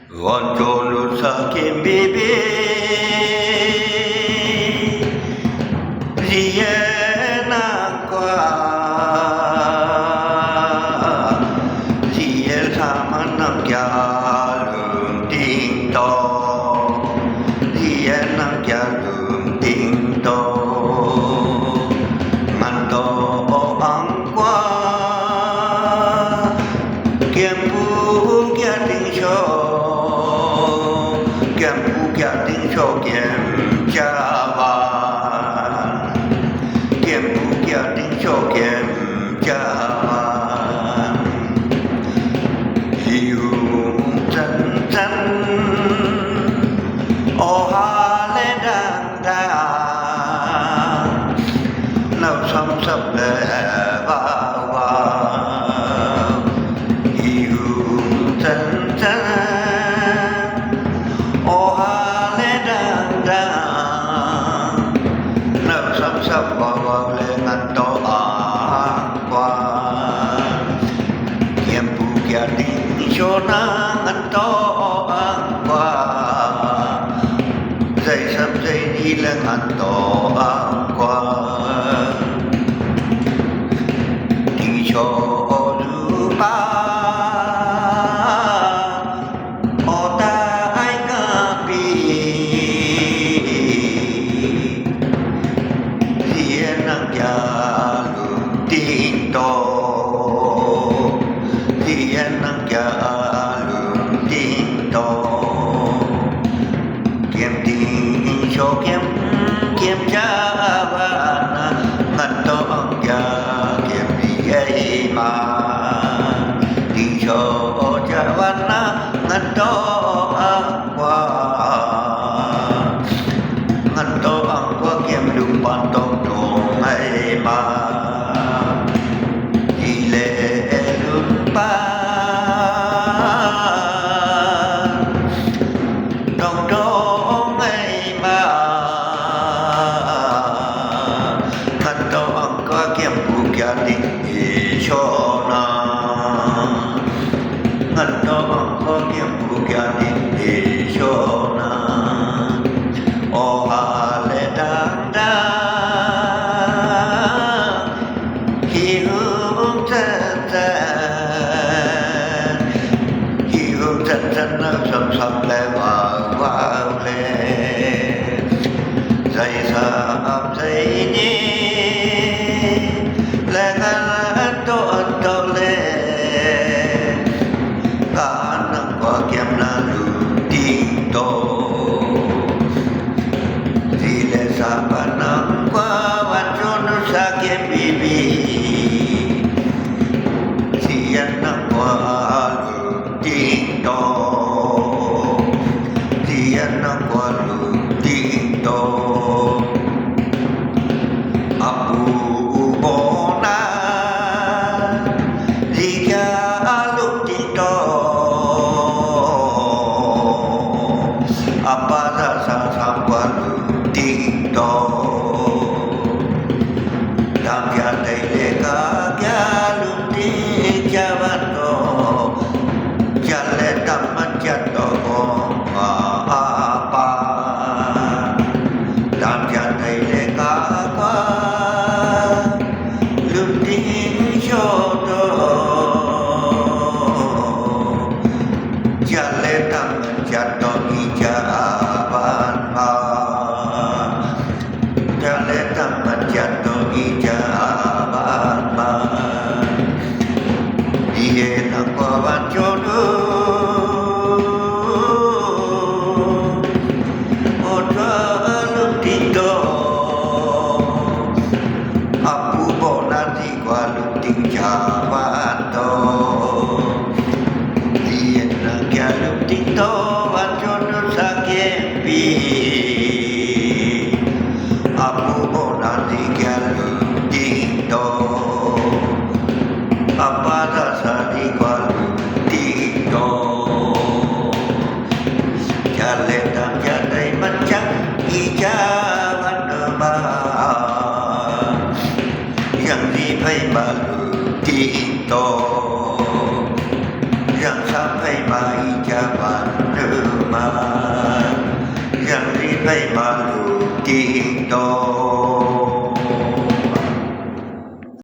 Gonjolo sakin bebe Riena kwa Riel samanam gyalum ding dong Riena gyalum ding dong Manto ang kwa Kiampu kya ding show Kiam pu kia ting cho kiam cha va Kiam pu kia ting cho kiam cha va Hiu chân chân O ha le đang đang Nâu sâm sâm le va va Hiu chân chân sắp vào lên ngăn to qua kiam pu kia ding cho na ngăn to qua dây sắp dây đi lên ngăn to qua đi cho du ba Ding dong, Dian nang jalum ding dong, Kiam ding cho kiam kiam jawana ngan tong ja kiam di ma, ding cho jawana ngan tong qua, ngan tong qua kiam lum pan tong dong ai ma. Đông đông ngày mà thân đông có kiếm phụ kia định cho na thân đông có kiếm phụ kia định cho na o ha le đang đang khi hướng chân chân nó sầm sầm lên vào lên dây sầm dây nhẹ lên ăn to lên cả năm qua kiếm là lụt tiếng to thì lên sa ba năm quaวันcho nó sa kiếm bibi thì ăn năm qua ding dong, Dian nang walu ding dong, Abu bona, Jika alu ding dong, Apa rasa sang walu ding dong, Dam ya dei ka ya lu ding jawan dong. Jalan taman jatuh apa dan jatuh leka apa luting jodoh jalan taman jatuh ijaban jalan taman jatuh ijaban dia nak kawan jodoh Jawan to, Dian nang jalum ding to, wan jono sakit pi. Apu bona di jalum ding to, apa rasa di jalum ding to. Jalan dan jalan macam ijawan nama, yang dipakai ding dong yang sampai mai jaman ဖိတ်မှလူတီတော်